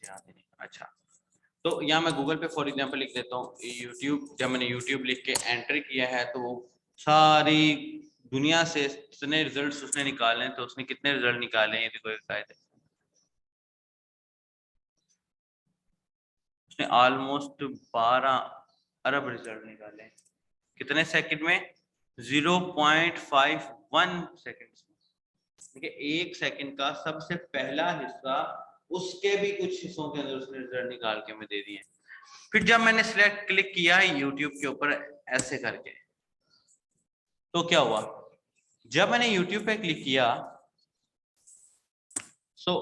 याद ही नहीं। अच्छा, तो यहाँ मैं गूगल पे फॉर एग्जांपल लिख देता हूँ यूट्यूब। जब मैंने यूट्यूब लिख के एंटर किया है तो वो सारी दुनिया से इतने रिजल्ट्स उसने निकाले हैं। तो उसने कितने रिजल्ट निकाले हैं ये देखो, शायद उसने ऑलमोस्ट 12 अरब रिजल्ट निकाले हैं। कितने सेकंड में? 0.51 सेकंड में। देखिए, एक सेकंड का सबसे पहला हिस्सा, उसके भी कुछ हिस्सों के अंदर उसने रिजल्ट निकाल के हमें दे दिए। फिर जब मैंने सिलेक्ट क्लिक किया यूट्यूब के ऊपर ऐसे करके, तो क्या हुआ? जब मैंने यूट्यूब पे क्लिक किया सो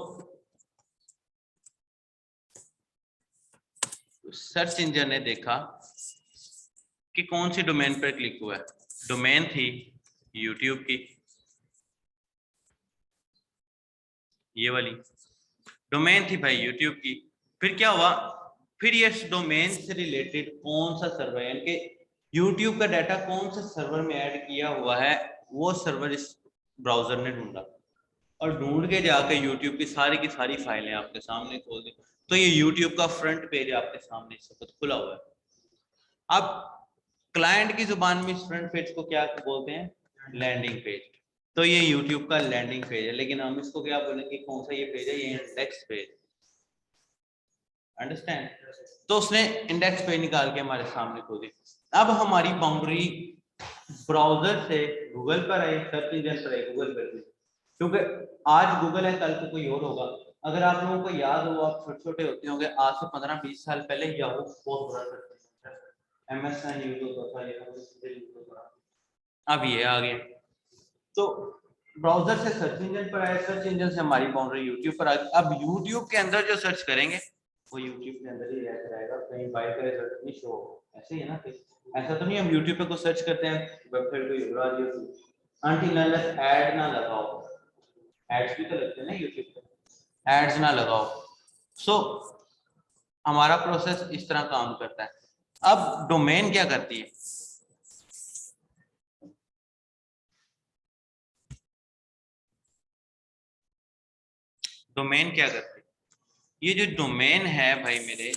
सर्च इंजन ने देखा कि कौन सी डोमेन पर क्लिक हुआ है। डोमेन थी यूट्यूब की, ये वाली डोमेन थी भाई यूट्यूब की। फिर क्या हुआ? फिर ये डोमेन से रिलेटेड कौन सा सर्वर है, यानी यूट्यूब का डाटा कौन सा सर्वर में ऐड किया हुआ है, वो सर्वर इस ब्राउजर ने ढूंढा और ढूंढ के जाके यूट्यूब की सारी फाइलें आपके सामने खोल दी। तो ये यूट्यूब का फ्रंट पेज आपके सामने इस वक्त खुला हुआ है। अब क्लाइंट की जुबान में इस फ्रंट पेज को क्या बोलते हैं? Landing page. तो ये यूट्यूब का लैंडिंग पेज है, लेकिन हम इसको क्या बोलेंगे? कौन सा ये पेज है? ये इंडेक्स पेज। अंडरस्टैंड? तो उसने इंडेक्स पेज निकाल के हमारे सामने खोल दी। अब हमारी बाउंड्री ब्राउजर से गूगल पर आई, सर्च इंजन पर आई, गूगल पर भी, क्योंकि आज गूगल है, कल को कोई और होगा। अगर आप लोगों को याद हो, आप छोटे छोटे होते होंगे, आज से 15-20 साल पहले याहू बहुत बड़ा सर्च इंजन था, MSN यूज होता था, यूज होता था। अब ये आ गया। तो ब्राउजर से सर्च इंजन पर आए, सर्च इंजन से हमारी बाउंड्री यूट्यूब पर आ गई। अब यूट्यूब के अंदर जो सर्च करेंगे वो यूट्यूब के अंदर ही रहता रहेगा, कहीं बाहर का रिजल्ट नहीं शो होगा। ऐसे ही है ना? ऐसा तो नहीं हम यूट्यूब पे को सर्च करते हैं, वेबसाइट कोई उड़ा दी अनटिल अनलेस ऐड ना लगाओ। एड्स भी तो लगते हैं ना यूट्यूब पे, एड्स ना लगाओ। सो हमारा प्रोसेस इस तरह काम करता है। अब डोमेन क्या करती है? डोमेन क्या करती है? ये जो डोमेन है भाई मेरे,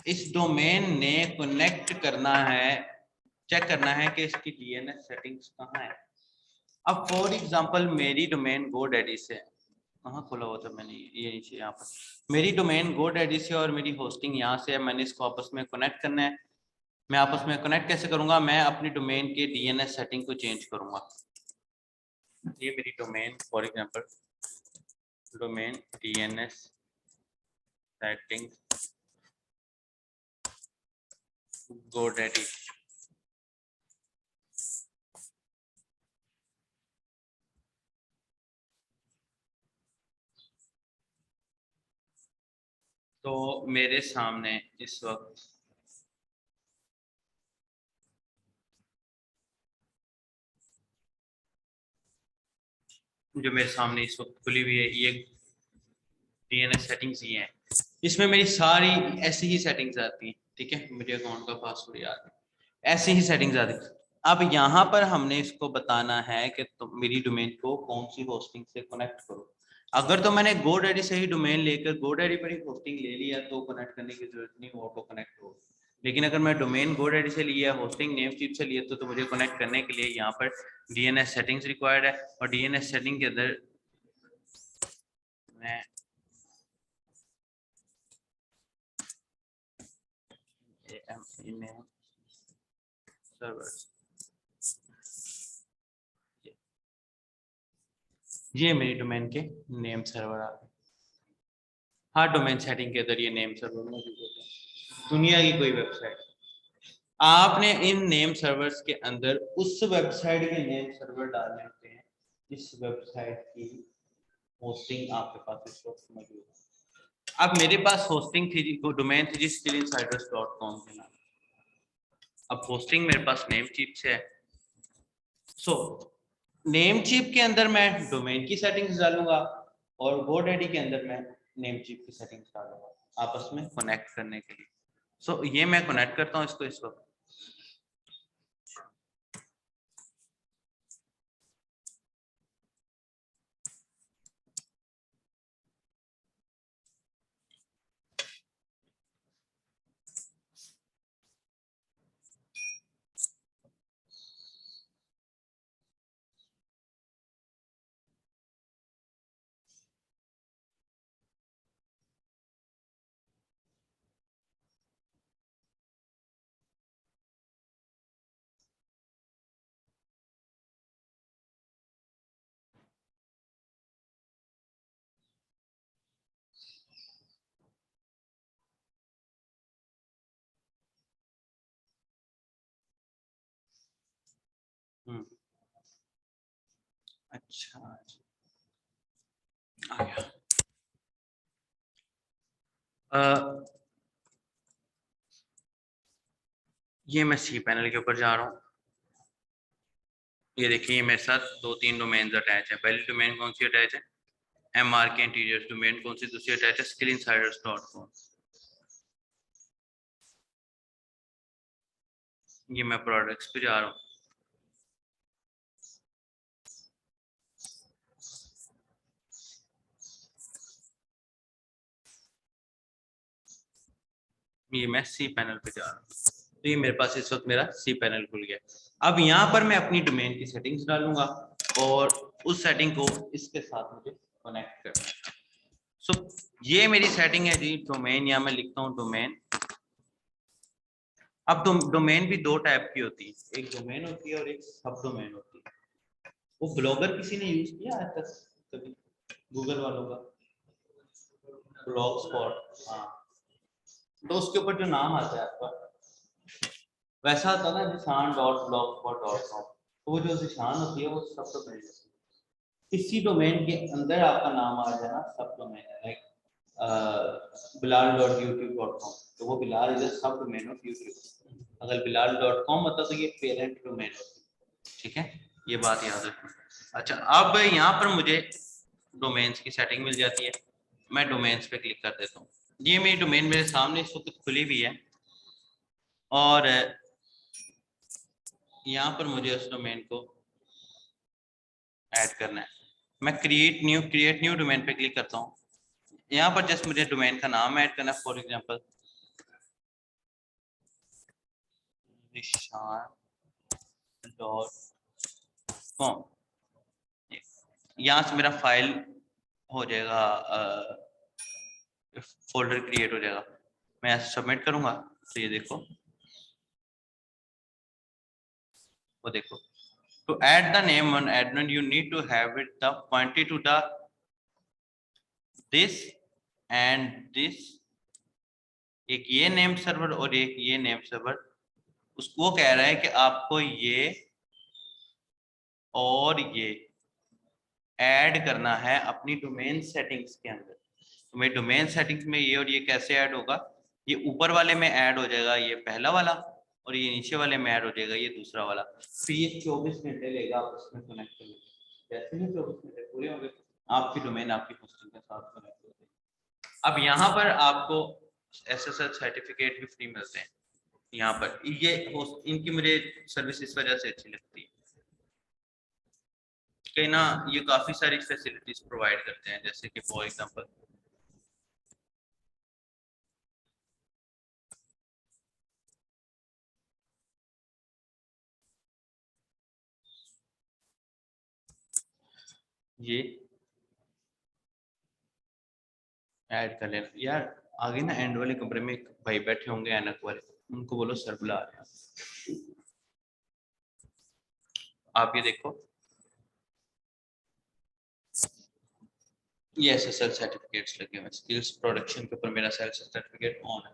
इस डोमेन ने कनेक्ट करना है, चेक करना है कि इसकी डीएनएस सेटिंग्स कहाँ है। अब फॉर एग्जांपल मेरी डोमेन गोडैडी से, कहाँ खोला हुआ था मैंने? ये नीचे यहाँ पर मेरी डोमेन गोडैडी से और मेरी होस्टिंग यहाँ से है। मैंने इसको आपस में कनेक्ट करना है। मैं आपस में कनेक्ट कैसे करूंगा? मैं अपनी डोमेन के डीएनएस सेटिंग को चेंज करूंगा। ये मेरी domain for example domain DNS setting GoDaddy. तो मेरे सामने इस वक्त जो मेरे सामने इस वक्त खुली हुई है, ये डीएनएस सेटिंग्स ये हैं। इसमें मेरी सारी ऐसी ही सेटिंग्स आती हैं। ठीक है, मुझे अकाउंट का पासवर्ड याद है, ऐसी ही सेटिंग्स आती हैं। अब यहाँ पर हमने इसको बताना है कि तुम मेरी डोमेन को कौन सी होस्टिंग से कनेक्ट करो। अगर तो मैंने गोडैडी से ही डोमेन लेकर गोडैडी पर ही होस्टिंग ले लिया तो कनेक्ट करने की जरूरत नहीं, वो ऑटो कनेक्ट हो। लेकिन अगर मैं डोमेन गोडैडी से लिया, होस्टिंग नेमचीप से लिया, तो मुझे कनेक्ट करने के लिए यहाँ पर डीएनएस सेटिंग्स रिक्वायर्ड है। और डीएनएस सेटिंग के अंदर मैं सर्वर, ये मेरी डोमेन के नेम सर्वर आ गए। हाँ, डोमेन सेटिंग के अंदर ये नेम सर्वर मौजूद होते हैं। दुनिया की कोई वेबसाइट, आपने इन नेम सर्वर्स के अंदर उस वेबसाइट के नेम सर्वर डालने होते हैं जिस वेबसाइट की होस्टिंग आपके पास इस वक्त मौजूद है। अब मेरे पास होस्टिंग थी, डोमेन थी जी skillinsiders.com के नाम। अब होस्टिंग मेरे पास नेम चीप से है। सो नेम चीप के अंदर मैं डोमेन की सेटिंग्स डालूंगा और गोडैडी के अंदर मैं नेम चीप की सेटिंग्स डालूंगा आपस में कनेक्ट करने के लिए। सो ये मैं कनेक्ट करता हूँ इसको इस वक्त। अच्छा आ गया। ये मैं सी पैनल के ऊपर जा रहा हूँ। ये देखिए ये मेरे साथ 2-3 डोमेन्स अटैच है। पहली डोमेन कौन सी अटैच है? MR के इंटीरियर डोमेन। कौन सी दूसरी अटैच है? skillinsiders.com। ये मैं प्रोडक्ट्स पे जा रहा हूँ। ये मैं सी पैनल पे जा रहा हूँ। तो ये मेरे पास इस वक्त मेरा सी पैनल खुल गया। अब यहाँ पर मैं अपनी डोमेन की सेटिंग्स डालूंगा और उस सेटिंग को इसके साथ मुझे कनेक्ट करना है। सो ये मेरी सेटिंग है जी डोमेन। यहाँ मैं लिखता हूँ डोमेन। अब डोमेन भी 2 टाइप की होती है, एक डोमेन होती है और एक सब डोमेन होती है। वो ब्लॉगर किसी ने यूज किया आज तक कभी? गूगल वालों का ब्लॉग स्पॉट। हाँ, तो उसके ऊपर जो नाम आता है आपका वैसा होता है ना, निशान.blogspot.com। तो वो जो निशान होती है वो सब डोमेन होती है। इसी डोमेन के अंदर आपका नाम आ जाना सब डोमेन है। लाइक bilal.youtube.com, तो वो बिलाल इज अ सब डोमेन ऑफ यूट्यूब। अगर bilal.com होता तो ये पेरेंट डोमेन होती। ठीक है, ये बात याद रखना। अच्छा, अब यहाँ पर मुझे डोमेन्स की सेटिंग मिल जाती है। मैं डोमेन्स पे क्लिक कर देता हूँ। ये मेरी डोमेन मेरे सामने इस वक्त खुली हुई है और यहाँ पर मुझे उस डोमेन को ऐड करना है। मैं क्रिएट न्यू डोमेन पे क्लिक करता हूँ। यहाँ पर जस्ट मुझे डोमेन का नाम ऐड करना है। For example nishan.com। यहाँ से मेरा फाइल हो जाएगा, फोल्डर क्रिएट हो जाएगा। मैं ऐसे सबमिट करूंगा तो ये देखो, वो देखो। To add the name on admin, you need to have it the pointed to the this and this। एक ये नेम सर्वर और एक ये नेम सर्वर। उसको कह रहा है कि आपको ये और ये ऐड करना है अपनी डोमेन सेटिंग्स के अंदर। तो मेरी डोमेन सेटिंग्स में ये और ये कैसे ऐड होगा? ये ऊपर वाले में ऐड हो जाएगा ये पहला वाला, और ये नीचे वाले में ऐड हो जाएगा ये दूसरा वाला। फिर ये 24 घंटे लेगा आप उसमें कनेक्ट करने। जैसे ही 24 घंटे पूरे होंगे आपकी डोमेन आपकी होस्टिंग के साथ कनेक्ट हो जाएगी। अब यहाँ पर आपको SSL सर्टिफिकेट भी फ्री मिलते हैं। यहाँ पर ये इनकी मुझे सर्विस इस वजह से अच्छी लगती है कि ना ये काफी सारी फैसिलिटीज प्रोवाइड करते हैं। जैसे कि फॉर एग्जांपल ये ऐड कर लेना यार। आगे ना एंड वाले कमरे में एक भाई बैठे होंगे ऐनक वाले, उनको बोलो सर बुला रहे हैं। आप ये देखो, ये SSL सर्टिफिकेट्स लगे हुए। स्किल्स प्रोडक्शन के ऊपर मेरा सेल्फ सर्टिफिकेट ऑन है,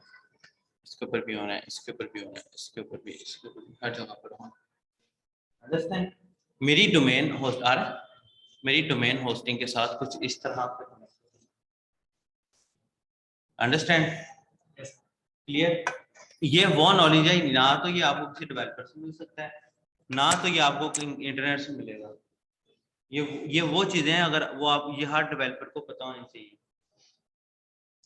इसके ऊपर भी ऑन है, इसके ऊपर भी ऑन है, इसके ऊपर भी, इसके ऊपर भी, हर जगह पर ऑन। अंडरस्टैंड? मेरी डोमेन होस्ट आ रहा है, मेरी डोमेन होस्टिंग के साथ कुछ इस तरह से। अंडरस्टैंड? क्लियर? ये वो नॉलेज है ना, तो ये आपको किसी डेवलपर से मिल सकता है ना, तो ये आपको इंटरनेट से मिलेगा। ये वो चीजें हैं, अगर वो आप ये हर डेवलपर को पता होनी चाहिए।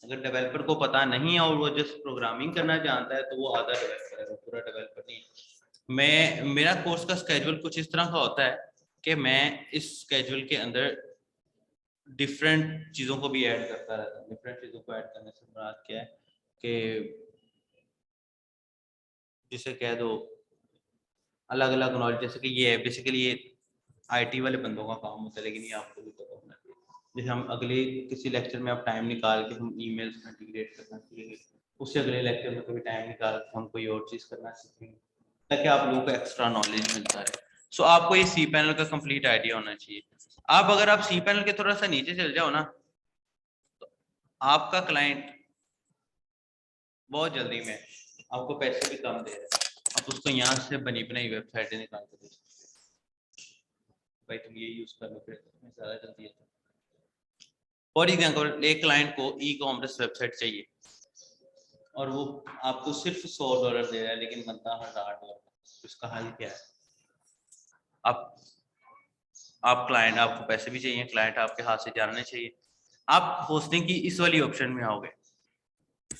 अगर डेवलपर को पता नहीं है और वो जस्ट प्रोग्रामिंग करना जानता है तो वो आधा डेवलपर है, वो पूरा डेवलपर नहीं। मेरा कोर्स का स्केड्यूल कुछ इस तरह का होता है कि मैं इस स्केड्यूल के अंदर डिफरेंट चीज़ों को भी ऐड करता रहता हूँ। डिफरेंट चीज़ों को ऐड करने से मुराद क्या है कि जिसे कह दो अलग अलग नॉलेज। जैसे कि ये है बेसिकली ये IT वाले बंदों का काम होता है, लेकिन ये आपको भी पता होना चाहिए। जैसे हम अगले किसी लेक्चर में आप टाइम निकाल के हम ईमेल्स इंटीग्रेट करना सीखेंगे, उससे अगले लेक्चर में कभी टाइम निकाल के हम कोई और चीज़ करना सीखेंगे, ताकि आप लोगों को एक्स्ट्रा नॉलेज मिलता रहे। सो आपको ये सी पैनल का कंप्लीट आइडिया होना चाहिए। आप अगर आप सी पैनल के थोड़ा सा नीचे चल जाओ ना, तो आपका क्लाइंट बहुत जल्दी में आपको पैसे भी कम दे रहे हैं। आप उसको यहाँ से बनी बनाई वेबसाइटें निकाल के दे सकते हैं। भाई तुम ये यूज कर लो, फिर तुम्हें ज्यादा जल्दी आता है। फॉर एग्जाम्पल एक क्लाइंट को ई कॉमर्स वेबसाइट चाहिए और वो आपको सिर्फ $100 दे रहा है, लेकिन बनता $1000, उसका हल क्या है? आप क्लाइंट, आपको पैसे भी चाहिए, क्लाइंट आपके हाथ से जानने चाहिए। आप होस्टिंग की इस वाली ऑप्शन में आओगे,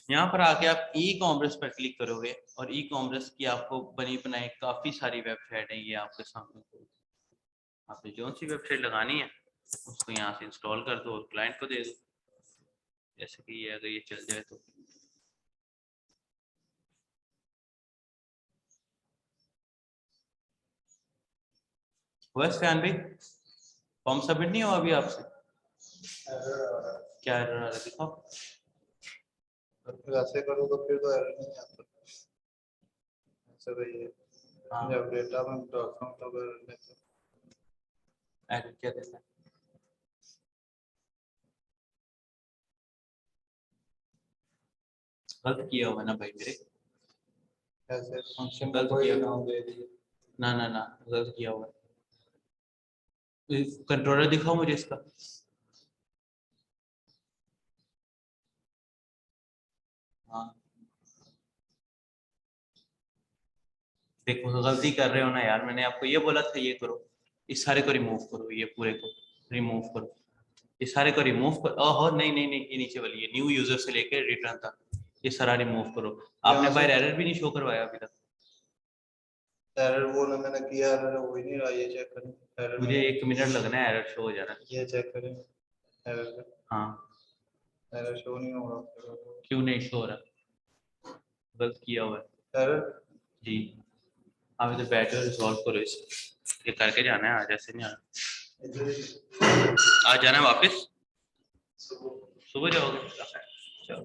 यहाँ पर आके आप ई कॉमर्स पर क्लिक करोगे और ई कॉमर्स की आपको बनी बनाई काफी सारी वेबसाइट है ये आपके सामने। आपने जो सी वेबसाइट लगानी है उसको यहाँ से इंस्टॉल कर दो और क्लाइंट को दे दो। जैसे कि ये अगर ये चल जाए तो बस फैन भाई फॉर्म सबमिट नहीं हुआ अभी आपसे? क्या एरर आ रहा है दिखाओ। ऐसे करो तो फिर तो एरर नहीं आता। ऐसे तो ये जब डेटा में डॉक्यूमेंट तो कर लेते एरर क्या देता है? गलत किया होगा ना भाई मेरे, ऐसे फंक्शन गलत कोई किया नाम दे दिए। ना ना ना, गलत किया होगा। कंट्रोलर दिखाओ मुझे इसका। हाँ देखो गलती कर रहे हो ना यार, मैंने आपको ये बोला था ये करो, इस सारे को रिमूव करो, ये पूरे को रिमूव करो, इस सारे को रिमूव करो। ओहो नहीं नहीं नहीं, ये नीचे वाली है न्यू यूजर से लेकर रिटर्न तक, ये सारा रिमूव करो। आपने बाहर एरर भी नहीं शो करवाया अभी तक। एरर वो ना मैंने किया, एरर हो ही नहीं रहा, ये चेक करें एरर मुझे 1 मिनट लगना है, एरर शो हो जाना। ये चेक करें एरर। हाँ एरर शो नहीं हो रहा। क्यों नहीं शो हो रहा? गलत किया हुआ है एरर जी। आप इधर बैठो रिजॉल्व करो इसे, ये करके जाना है आज, ऐसे नहीं आना। आज जाना है वापस, सुबह जाओगे? चलो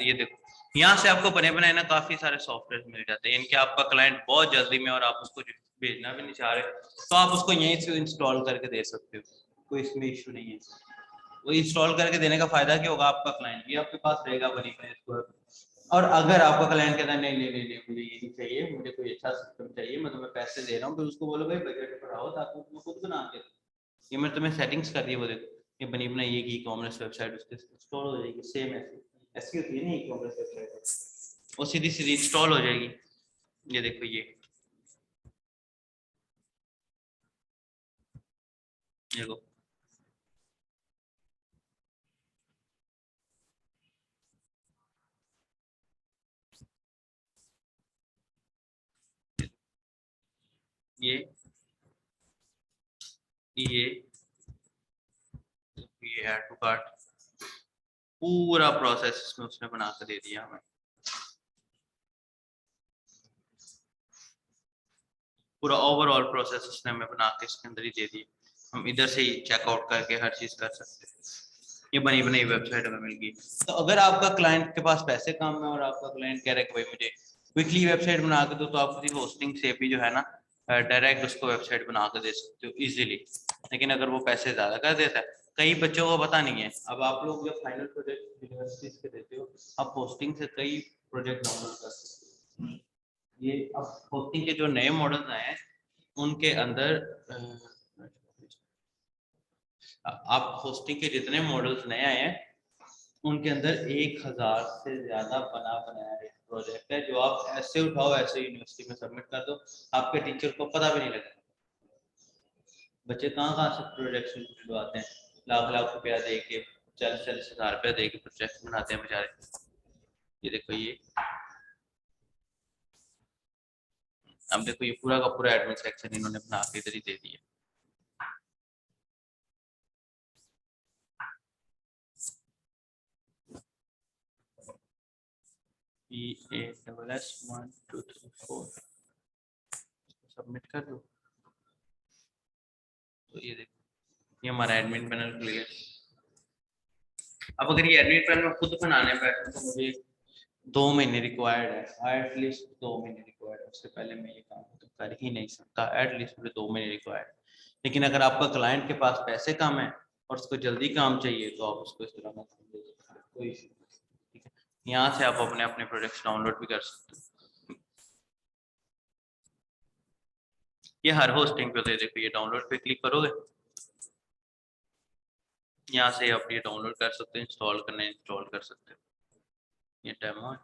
ये देखो यहाँ से आपको बने बनाए ना काफी सारे सॉफ्टवेयर मिल जाते हैं, इनके आपका क्लाइंट बहुत जल्दी में और आप उसको भेजना भी नहीं चाह रहे तो आप उसको यहीं से इंस्टॉल करके दे सकते हो, कोई इसमें इशू नहीं है। वो इंस्टॉल करके देने का फायदा क्या होगा, आपका क्लाइंट भी आपके पास रहेगा बनी बनाई। और अगर आपका क्लाइंट कहता है नहीं नहीं नहीं नहीं मुझे ये नहीं चाहिए, मुझे कोई अच्छा सिस्टम चाहिए, मैं तुम्हें पैसे दे रहा हूँ, फिर उसको बोलो भाई बजट बढ़ाओ ताकि तुम खुद बना के दो। ये मैं तुम्हें सेटिंग्स कर दी, वो देखो ये बनी बनाई एक ई कॉमर्स वेबसाइट उसके इंस्टॉल हो जाएगी, सेम ऐसी ऐसी होती है ना ई कॉमर्स वेबसाइट, वो सीधी सीधी इंस्टॉल हो जाएगी। ये देखो ये देखो ये ये ये ऐड टू कार्ट, पूरा प्रोसेस इसमें उसने बना कर दे दिया हमें, पूरा ओवरऑल प्रोसेस उसने हमें बना के इसके अंदर ही दे दिया। हम इधर से ही चेकआउट करके हर चीज कर सकते हैं। ये बनी बनाई वेबसाइट हमें मिल गई। तो अगर आपका क्लाइंट के पास पैसे कम है और आपका क्लाइंट कह रहा है कि भाई मुझे क्विकली वेबसाइट बना के दो, तो आप किसी होस्टिंग से भी जो है ना डायरेक्ट उसको वेबसाइट बना के दे सकते हो इजीली। लेकिन अगर वो पैसे ज्यादा कर देता है, कई बच्चों को पता नहीं है, अब आप लोग जब फाइनल प्रोजेक्ट यूनिवर्सिटीज के देते हो आप होस्टिंग से कई प्रोजेक्ट डाउनलोड कर सकते हो। ये अब होस्टिंग के जो नए मॉडल्स आए हैं उनके अंदर आप होस्टिंग के जितने मॉडल्स नए आए हैं उनके अंदर 1000 से ज्यादा बना बनाया एक प्रोजेक्ट है, जो आप ऐसे उठाओ ऐसे यूनिवर्सिटी में सबमिट कर दो, आपके टीचर को पता भी नहीं लगेगा। बच्चे कहाँ से प्रोजेक्ट बनवाते हैं, लाख लाख रुपया दे के 40,000 रुपया दे के प्रोजेक्ट बनाते हैं बेचारे। ये देखो ये, अब देखो ये पूरा का पूरा एडमिन सेक्शन इन्होंने बना के इधर ही दे दिया। PASS1 2 3 4 सबमिट कर दो, तो ये देखो ये हमारा एडमिन पैनल खुल गया। अब अगर ये एडमिन पैनल में खुद बनाने बैठूं तो मुझे 2 महीने रिक्वायर्ड है, एटलीस्ट 2 महीने रिक्वायर्ड है, उससे पहले मैं ये काम तो कर ही नहीं सकता, एटलीस्ट मुझे 2 महीने रिक्वायर्ड। लेकिन अगर आपका क्लाइंट के पास पैसे कम है और उसको जल्दी काम चाहिए तो आप उसको इस तरह का काम दे सकते हैं, कोई इशू नहीं, ठीक है। यहाँ से आप अपने अपने प्रोजेक्ट्स डाउनलोड भी कर सकते हो। ये हर होस्टिंग पे होते हैं। देखो ये डाउनलोड पे क्लिक करोगे, यहाँ से आप ये डाउनलोड कर सकते हो, इंस्टॉल करना है इंस्टॉल कर सकते हो। ये डेमो है,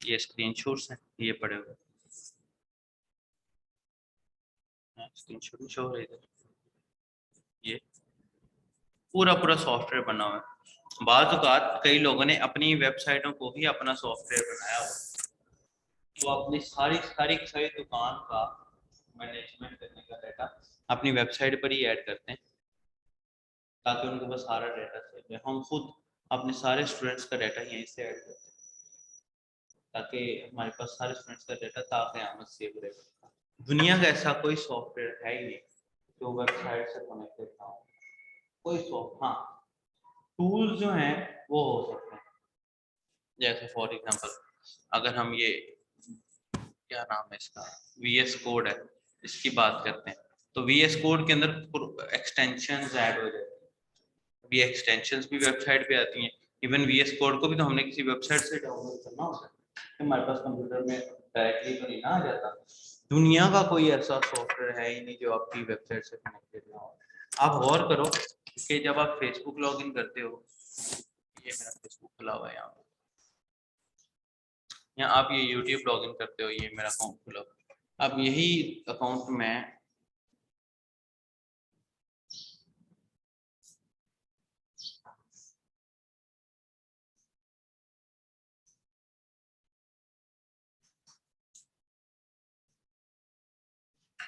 ये स्क्रीनशॉट्स हैं, ये पड़े हुए स्क्रीनशॉट शो हो रहे थे। ये पूरा पूरा सॉफ्टवेयर बना हुआ है। बाज़ औक़ात कई लोगों ने अपनी वेबसाइटों को ही अपना सॉफ्टवेयर बनाया हुआ, तो अपनी सारी सारी सारी दुकान का मैनेजमेंट करने का डाटा अपनी वेबसाइट पर ही ऐड करते हैं, ताकि उनके पास सारा डाटा सेव है। हम खुद अपने सारे स्टूडेंट्स का डाटा यहीं से ऐड करते हैं, ताकि हमारे पास सारे स्टूडेंट्स का डाटा ताक़यामत सेव रहेगा। दुनिया का ऐसा कोई सॉफ्टवेयर है ही नहीं जो वेबसाइट से कनेक्टेड ना हो। कोई हाँ, टूल्स जो हैं वो हो सकते हैं, जैसे फॉर एग्जांपल अगर हम ये क्या नाम है इसका, VS कोड है, इसकी बात करते हैं, तो VS कोड के अंदर एक्सटेंशंस ऐड हो जाते हैं। ये एक्सटेंशंस भी वेबसाइट पे आती हैं। इवन VS कोड को भी तो हमने किसी वेबसाइट से डाउनलोड करना होता है, हमारे पास कंप्यूटर में डायरेक्टली तो नहीं ना आ जाता। दुनिया का कोई ऐसा सॉफ्टवेयर है ही नहीं जो आपकी वेबसाइट से कनेक्टेड ना हो। आप गौर करो कि जब आप फेसबुक लॉगिन करते हो, ये मेरा फेसबुक खुला हुआ है यहाँ पे, या आप ये YouTube लॉगिन करते हो, ये मेरा अकाउंट खुला हुआ है। अब यही अकाउंट में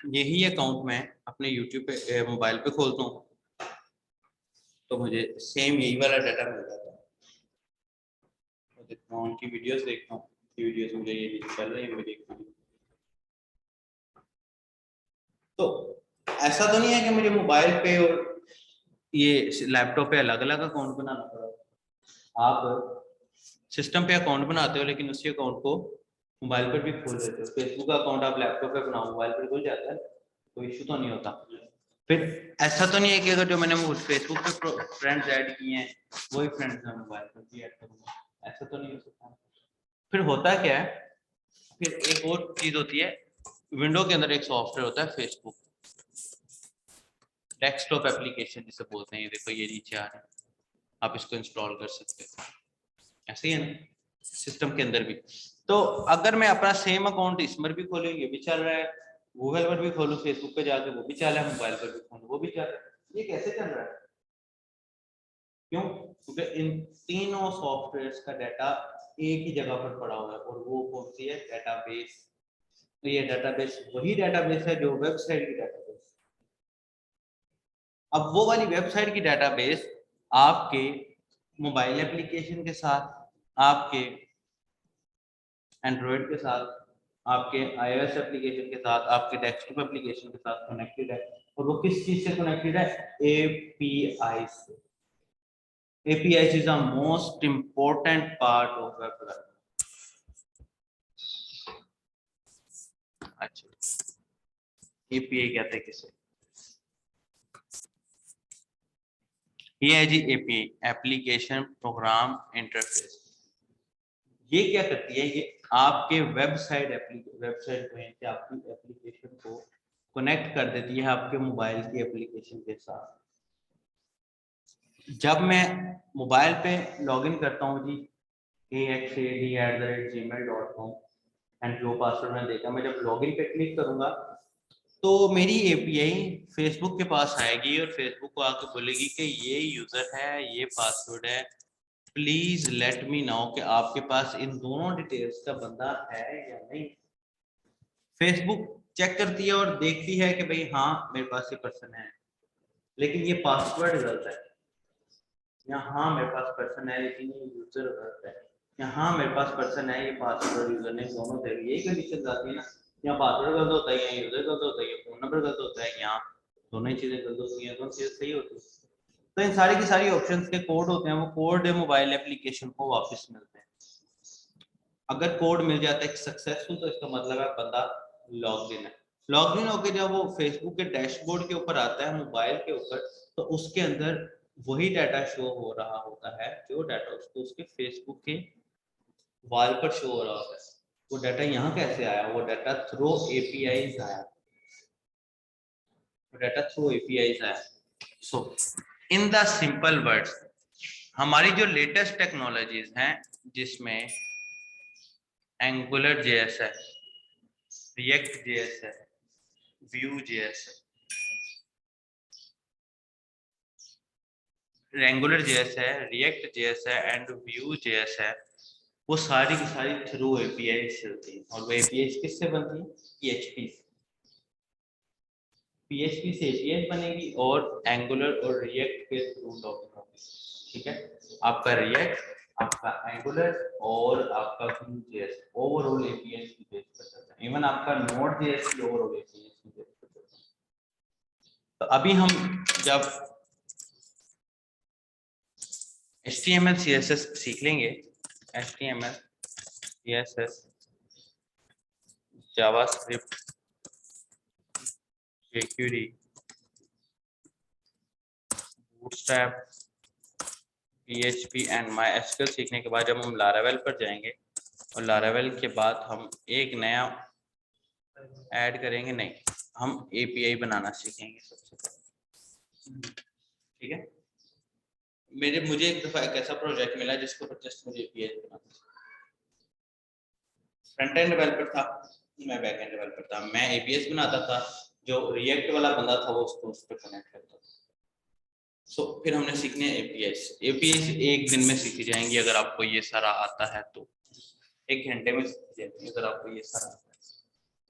यही अकाउंट में अपने YouTube पे मोबाइल पे खोलता हूँ, तो मुझे सेम यही वाला डाटा मिल जाता है। मैं देखता हूँ उनकी वीडियोस, देखता हूँ कि वीडियोस मुझे ये चल रही है, मैं देखता हूँ। तो ऐसा तो नहीं है कि मुझे मोबाइल पे और ये लैपटॉप पे अलग अलग अकाउंट बनाना पड़ा। आप सिस्टम पे अकाउंट बनाते हो, लेकिन उसी अकाउंट को मोबाइल पर भी खोल देते हो। फेसबुक का अकाउंट आप लैपटॉप पे बनाओ, मोबाइल पर खुल जाता है, कोई इशू तो नहीं होता। फिर ऐसा तो नहीं है कि अगर जो मैंने फेसबुक पे फ्रेंड्स ऐड किए हैं वही फ्रेंड्स मैं मोबाइल पर भी ऐड करूंगा, ऐसा तो नहीं हो सकता। फिर होता क्या है, फिर एक और चीज होती है, विंडो के अंदर एक सॉफ्टवेयर होता है फेसबुक डेस्कटॉप एप्लीकेशन जिसे बोलते हैं। ये देखो ये नीचे आ रहा है, आप इसको इंस्टॉल कर सकते हो, ऐसे ही है ना सिस्टम के अंदर भी। तो अगर मैं अपना सेम अकाउंट इसमें भी खोलूँ, ये भी चल रहा है, गूगल पर भी खोलूँ, फेसबुक पे जाके वो भी चल रहा है, मोबाइल पर भी खोलूँ वो भी चल रहा है। ये कैसे चल रहा है? क्यों? क्योंकि इन तीनों सॉफ्टवेयर्स का डाटा एक ही जगह पर पड़ा हुआ है, और वो कौन सी है? डेटाबेस। तो ये डेटाबेस वही डेटाबेस है जो वेबसाइट की डेटाबेस। अब वो वाली वेबसाइट की डेटाबेस आपके मोबाइल एप्लीकेशन के साथ, आपके एंड्रॉइड के साथ, आपके iOS एप्लीकेशन के साथ, आपके डेस्कटॉप एप्लीकेशन के साथ कनेक्टेड है। और वो किस चीज से कनेक्टेड है? API से। API is the most important part of web development. अच्छा, API कहते हैं किसे? ये है जी API, एप्लीकेशन प्रोग्राम इंटरफेस। ये क्या करती है? ये आपके वेबसाइट को यानी कि आपकी एप्लीकेशन को कनेक्ट कर देती है आपके मोबाइल की एप्लीकेशन के साथ। जब मैं मोबाइल पे लॉगिन करता हूँ जी axad@gmail.com एंड जो पासवर्ड मैंने देखा, मैं जब लॉगिन पे क्लिक करूंगा तो मेरी API फेसबुक के पास आएगी और फेसबुक को आके बोलेगी कि ये यूजर है, ये पासवर्ड है, प्लीज लेट मी नो कि आपके पास इन दोनों डिटेल्स का बंदा है या नहीं। फेसबुक चेक करती है और देखती है कि भाई हाँ मेरे पास ये पर्सन है, लेकिन ये पासवर्ड गलत है, या हाँ मेरे पास पर्सन है लेकिन ये यूजर गलत है, या हाँ मेरे पास पर्सन है ये पासवर्ड यूजर ने दोनों थे। यही कंडीशन आती है ना, या पासवर्ड गलत होता है, या यूजर गलत होता है, या फोन नंबर गलत होता है, या दोनों ही चीजें गलत होती हैं, दोनों चीजें सही होती है। तो इन सारी की सारी ऑप्शंस के कोड होते हैं, वो कोड मोबाइल एप्लीकेशन को वापस मिलते हैं। अगर कोड मिल जाता है सक्सेसफुल, तो इसका मतलब है बंदा लॉग इन है। लॉग इन होकर जब वो फेसबुक के डैशबोर्ड के ऊपर आता है मोबाइल के ऊपर, तो उसके अंदर वही डाटा शो हो रहा होता है जो डाटा उसको उसके फेसबुक के वॉल पर शो हो रहा होता है। वो डाटा यहाँ कैसे आया? वो डाटा थ्रू एपीआई आया, वो डाटा थ्रू एपीआई आया। सो इन द सिंपल वर्ड्स, हमारी जो लेटेस्ट टेक्नोलॉजीज हैं जिसमें एंगुलर जेएस है, रिएक्ट जेएस है, व्यू जेएस है, एंगुलर जेएस है, रिएक्ट जेएस है एंड व्यू जेएस है, वो सारी की सारी थ्रू एपीआई चलती है। और वो एपीआई किससे बनती है? पीएचपी से। पीएचपी से एपीआई बनेगी और एंगुलर और रिएक्ट के थ्रू लॉगिन होगी। ठीक है, आपका रिएक्ट, आपका एंगुलर और आपका व्यू जेएस ओवरऑल एपीआई की बेस पर चलता है। इवन आपका नोड जेएस की ओवरऑल एपीआई की बेस पर चलता है। तो अभी हम जब HTML CSS सीख लेंगे, HTML CSS JavaScript jQuery bootstrap PHP and MySQL सीखने के बाद जब हम लारावेल पर जाएंगे और लारावेल के बाद हम एक नया ऐड करेंगे, नहीं, हम API बनाना सीखेंगे सबसे पहले। ठीक है, मुझे एक दफा एक ऐसा प्रोजेक्ट मिला जिसके ऊपर जस्ट मुझे API बनाना था। फ्रंट एंड डेवलपर था, मैं बैक एंड डेवलपर था। मैं APIs बनाता था, जो रिएक्ट वाला बंदा था वो उसको उस पर कनेक्ट करता था। सो फिर हमने सीखने APIs एक दिन में सीखी जाएंगी अगर आपको ये सारा आता है तो, एक घंटे में सीखी जाएगी अगर आपको ये सारा आता है।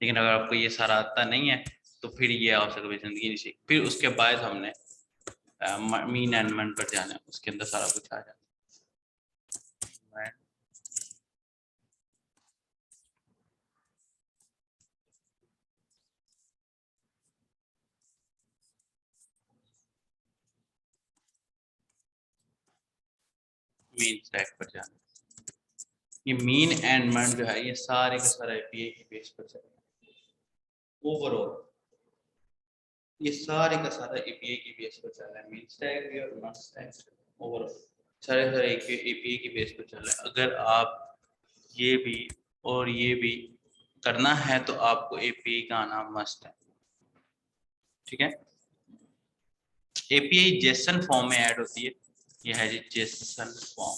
लेकिन अगर आपको ये सारा आता नहीं है तो फिर ये आपसे कभी जिंदगी नहीं सीख। फिर उसके बाद हमने मीन एंड मन पर जाना है, उसके अंदर सारा कुछ आ जाता है। मीन स्टैक पर जाना, ये मीन एंड मन जो है ये सारे का सारा एपीआई की बेस पर चलेगा। ओवरऑल ये सारे का सारा एपीआई की बेस पर चल रहा है। मीन स्टैक भी और मन स्टैक ओवरऑल सारे सारे एपीआई की बेस पर चल रहा है। अगर आप ये भी और ये भी करना है तो आपको एपीआई का आना मस्ट है। ठीक है, एपीआई जेसन फॉर्म में ऐड होती है, ये है जी जेसन फॉर्म।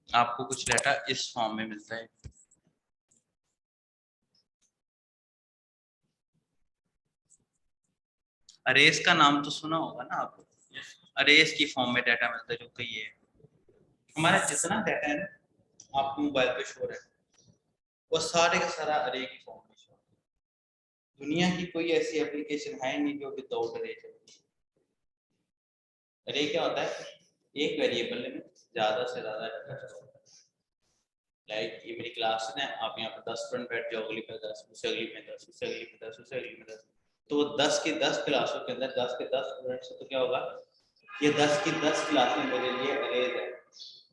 आपको कुछ डाटा इस फॉर्म में मिलता है। अरेज का नाम तो सुना होगा ना आपको, अरेज की फॉर्म में डाटा मिलता है, जो कि ये हमारा जितना डाटा है ना आपको मोबाइल पे शो है वो सारे का सारा अरे की फॉर्म में शो है। दुनिया की कोई ऐसी एप्लीकेशन है नहीं जो विदाउट अरे चलती है। अरे क्या होता है? एक वेरिएबल में ज्यादा से ज्यादा डाटा स्टोर करना। लाइक ये मेरी क्लास है, आप यहाँ पर 10 स्टूडेंट बैठ जाओ, अगली पे 10, उससे अगली में 10, उससे अगली में 10, उससे अगली में 10, तो 10 की 10 क्लासों के अंदर 10 के 10 स्टूडेंट से तो क्या होगा, ये 10 की 10 क्लासें मेरे लिए अरेज है।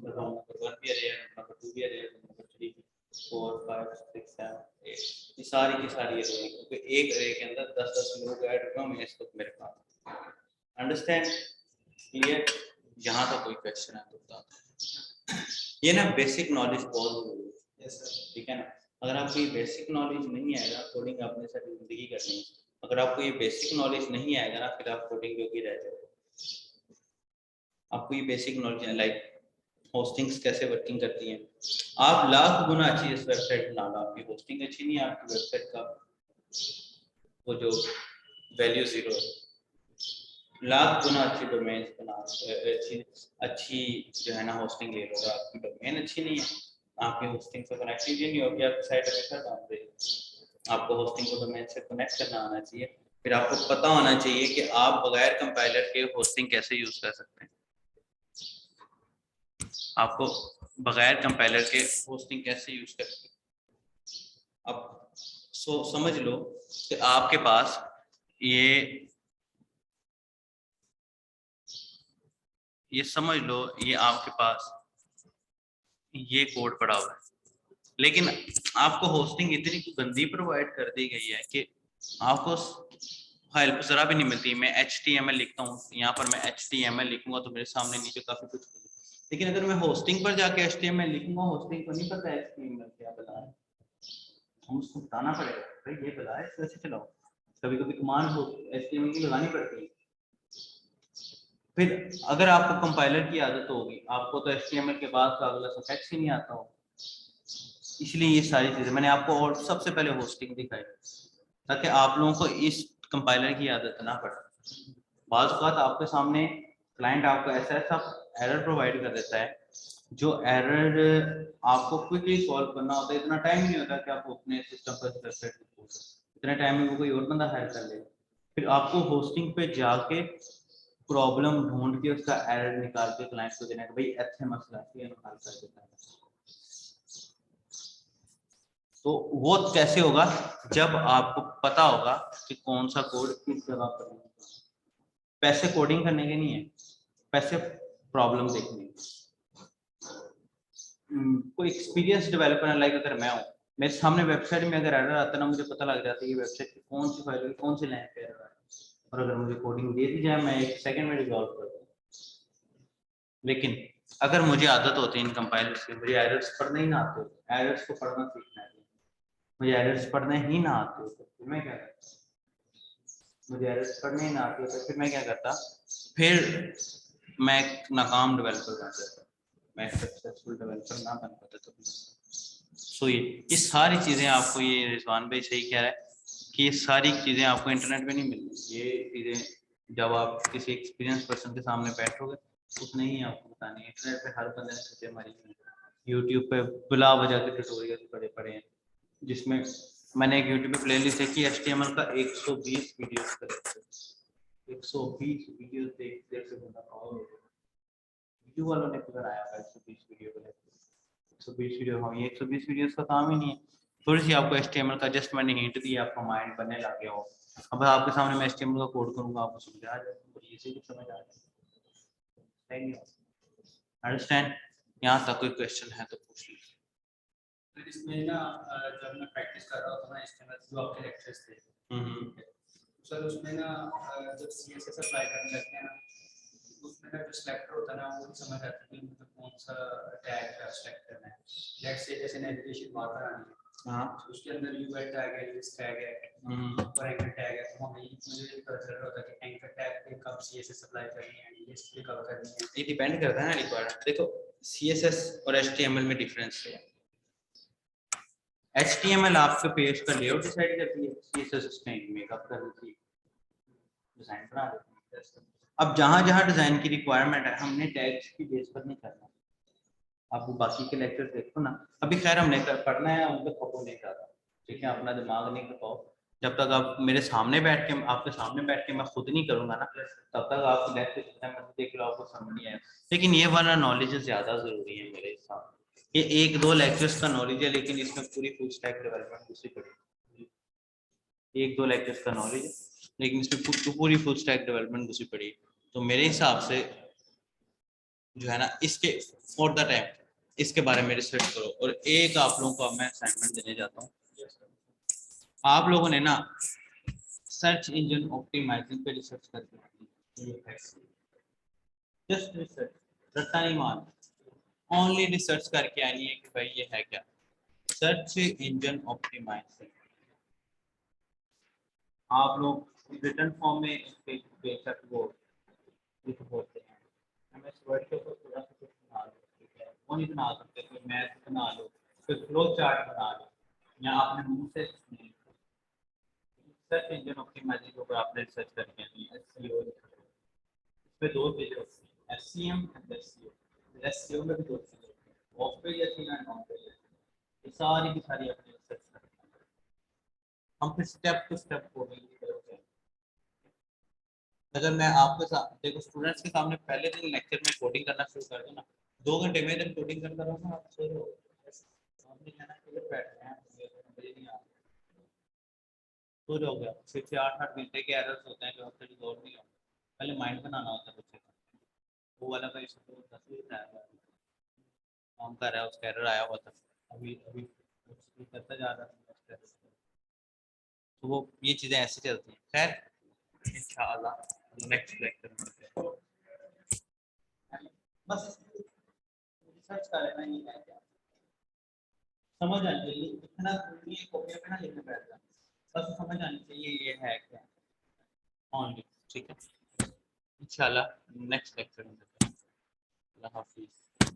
नंबर 1 भी अरे है, नंबर 2 भी अरे है, नंबर 3 4 5 6 7 8, ये सारी की सारी अरे है, क्योंकि एक अरे के अंदर 10-10 लोग ऐड हो गए इस वक्त मेरे पास। अंडरस्टैंड? क्लियर? यहाँ तक कोई क्वेश्चन है तो बता दो। ये ना बेसिक नॉलेज बहुत जरूरी है। यस सर, ठीक है ना? अगर आपको ये बेसिक नॉलेज नहीं आएगा, कोडिंग आपने सारी जिंदगी करनी है, अगर आपको ये बेसिक नॉलेज नहीं आएगा ना, फिर आप कोडिंग योग्य रह जाओगे। आपको ये बेसिक नॉलेज, लाइक होस्टिंग्स कैसे वर्किंग करती हैं, आप लाख गुना अच्छी इस वेबसाइट बना लो, आपकी होस्टिंग अच्छी नहीं है, आपकी वेबसाइट का वो जो वैल्यू जीरो है। लाख गुना अच्छी डोमेन बना, अच्छी जो है ना होस्टिंग ले लो, आपकी डोमेन अच्छी नहीं है, आपकी होस्टिंग से कनेक्टिविटी नहीं होगी, आपकी साइट हमेशा डाउन रहेगी। आपको होस्टिंग को डोमेन से कनेक्ट करना आना चाहिए। फिर आपको पता होना चाहिए कि आप बगैर कंपाइलर के होस्टिंग कैसे यूज कर सकते हैं। आपको बगैर कंपाइलर के होस्टिंग कैसे यूज कर सकते हैं। अब समझ लो कि आपके पास ये समझ लो ये आपके पास ये कोड पड़ा हुआ है, लेकिन आपको होस्टिंग इतनी गंदी प्रोवाइड कर दी गई है कि आपको हेल्प जरा भी नहीं मिलती। मैं HTML लिखता हूँ, यहाँ पर मैं HTML लिखूंगा तो मेरे सामने नीचे काफी कुछ लेकिन अगर मैं होस्टिंग पर जाके HTML लिखूंगा, होस्टिंग को नहीं पता HTML क्या बता है, हम उसको बताना पड़ेगा भाई ये बता है कैसे चलाओ। कभी कभी कमांड HTML की लगानी पड़ती है। फिर अगर आपको कंपाइलर की आदत होगी, आपको तो HTML के बाद का अगला सिंटैक्स ही नहीं आता हो, इसलिए ये सारी चीजें मैंने आपको और सबसे पहले होस्टिंग दिखाई ताकि आप लोगों को इस कंपाइलर की आदत ना पड़े। बाज़ औक़ात आपके सामने क्लाइंट आपको ऐसा ऐसा एरर प्रोवाइड कर देता है जो एरर आपको क्विकली सॉल्व करना होता है, इतना टाइम नहीं होता कि आप अपने सिस्टम पर इतने टाइम में वो कोई और बंदा हायर कर लेगा। फिर आपको होस्टिंग पे जाके प्रॉब्लम ढूंढ के उसका एरर निकाल के क्लाइंट को देना है भाई ऐसे मसला है हल कर देता है। तो वो कैसे होगा, जब आपको पता होगा कि कौन सा कोड किस जगह पर है। पैसे कोडिंग करने के नहीं है, पैसे प्रॉब्लम देखने के। कोई एक्सपीरियंस डेवलपर है, लाइक अगर मैं हूँ, मेरे सामने वेबसाइट में अगर एरर आता है ना, मुझे पता लग जाता है कि वेबसाइट की कौन सी फाइल कौन सी लाइन पे एरर है, और अगर मुझे कोडिंग दे दी जाए मैं 1 सेकंड में रिजॉल्व कर दूँ। लेकिन अगर मुझे आदत होती है इन कंपाइलर्स की, मुझे एरर्स पढ़ने ही ना आते, एरर्स को पढ़ना सीखना है, मुझे एरर्स पढ़ने ही ना आते तो फिर मैं क्या करता, मुझे एरर्स पढ़ने ही ना आते तो फिर मैं क्या करता, फिर मैं नाकाम डेवलपर बन जाता, मैं सक्सेसफुल डेवलपर ना बन पाता। तो सो ये सारी चीज़ें आपको, ये रिजवान भाई सही कह रहा है कि ये सारी चीज़ें आपको इंटरनेट पे नहीं मिलती। ये चीज़ें जब आप किसी एक्सपीरियंस पर्सन के सामने बैठोगे उसने ही आपको बतानी है। इंटरनेट पे हर बंदे ने सोचे हमारी यूट्यूब पे बिला वजह के ट्यूटोरियल पड़े पड़े हैं, जिसमें मैंने एक यूट्यूब पे प्लेलिस्ट देखी HTML का 120 वीडियोस का, 120 वीडियोस देख देख के बंदा पागल हो गया। यूट्यूब वालों ने किधर आया 120 वीडियो को लेकर, 120 वीडियो, हाँ ये 120 वीडियोस का काम ही नहीं है। थोड़ी सी आपको HTML का जस्ट मैंने हिंट दी, आपका माइंड बनने लग गया हो। अब आपके सामने मैं HTML का कोड करूंगा, आपको समझ आ जाएगा, इजी भी समझ आ जाएगा। अंडरस्टैंड? यहाँ तक कोई क्वेश्चन है तो पूछ लीजिए। तो इसमें ना जब मैं प्रैक्टिस कर रहा था ना HTML जो आपके लेक्चर्स थे, सर उसमें ना जब CSS अप्लाई करने लगते हैं ना, उसमें ना जो सिलेक्टर होता है ना वो समझ आता है कि मतलब कौन सा टैग का सिलेक्ट करना है। लेट्स से जैसे नेविगेशन बार पर आनी है, हाँ तो उसके अंदर यूआई टैग है, लिस्ट टैग है और एंकर टैग है। तो हमें मुझे पता चल रहा था कि एंकर टैग पे कब CSS अप्लाई करनी है, लिस्ट पे कब करनी है। ये डिपेंड करता है ना रिक्वायरमेंट। देखो CSS और HTML में डिफरेंस है। HTML आपके पेज का लेआउट डिसाइड करती है, CSS स्टाइल मेकअप कर देती है, डिजाइन बना देती है। अब जहां-जहां डिजाइन की रिक्वायरमेंट है, हमने टैग्स की बेस पर नहीं करना। आप वो बाकी के लेक्चर देखो ना, अभी खैर हमने पढ़ना है, उनको फॉलो नहीं करना, ठीक है, अपना दिमाग नहीं खपाओ। जब तक आप मेरे सामने बैठ के, आपके सामने बैठ के मैं खुद नहीं करूंगा ना, तब तक आप लेक्चर जितना मर्जी देख लो आपको समझ नहीं आएगा। लेकिन ये वाला नॉलेज ज्यादा जरूरी है मेरे हिसाब से। ये 1-2 लेक्चर्स का नॉलेज है, लेकिन इसमें पूरी फुल स्टैक डेवलपमेंट घुसी पड़ी है। 1-2 लेक्चर्स का नॉलेज है, लेकिन इसमें पूरी फुल स्टैक डेवलपमेंट घुसी पड़ी है। तो मेरे हिसाब से जो है ना, इसके फॉर द टाइम इसके बारे में रिसर्च करो। और एक आप लोगों को मैं असाइनमेंट देने जाता हूँ, आप लोगों ने ना सर्च इंजन ऑप्टिमाइजिंग पे रिसर्च करके, जस्ट रिसर्च, रट्टा नहीं मार, ओनली रिसर्च करके आनी है कि भाई ये है क्या। सर्च इंजन ऑप्टिमाइजिंग आप लोग रिटर्न फॉर्म में बेशक वो लिख बोलते हैं, हमें वर्ड के ऊपर थोड़ा सा कुछ बना लो, ठीक है, वो नहीं बना सकते, कोई मैथ बना लो, कोई फ्लो चार्ट बना लो, या आपने मुंह से सर्च इंजन ऑप्टिमाइजिंग के ऊपर आपने रिसर्च करके आनी है। SEO इसमें 2 चीजें होती हैं, SEM एंड SEO। SEO में भी 2 चीजें होती हैं, of page SEO and on page SEO. ये सारी की सारी आपने रिसर्च करनी है। हम फिर स्टेप टू स्टेप कोडिंग करोगे। अगर मैं आपके साथ देखो स्टूडेंट्स के सामने पहले दिन लेक्चर में कोडिंग करना शुरू कर दूं ना, 2 घंटे में जब कोडिंग करता रहूंगा आप सो जाओगे, सामने जाना किधर बैठे हैं मुझे नहीं आता, सो जाओगे। 6 से 8 घंटे के एरर्स होते हैं जो आपसे रिजॉल्व नहीं होते, पहले माइंड बनाना होता है बच्चे का, वो वाला का इशू तो 10 मिनट आया काम कर रहा है, उसका एरर आया हुआ था, अभी अभी करता जा रहा है, तो वो ये चीज़ें ऐसे चलती हैं। खैर इंशाअल्लाह नेक्स्ट लेक्चर में बस सर्च कर लेना ये है क्या, समझ आनी चाहिए, इतना ये कॉपी पे ना लिखना पड़ता, बस समझ आनी चाहिए ये है क्या ओनली। ठीक है, इंशाल्लाह नेक्स्ट लेक्चर में। अल्लाह हाफिज़।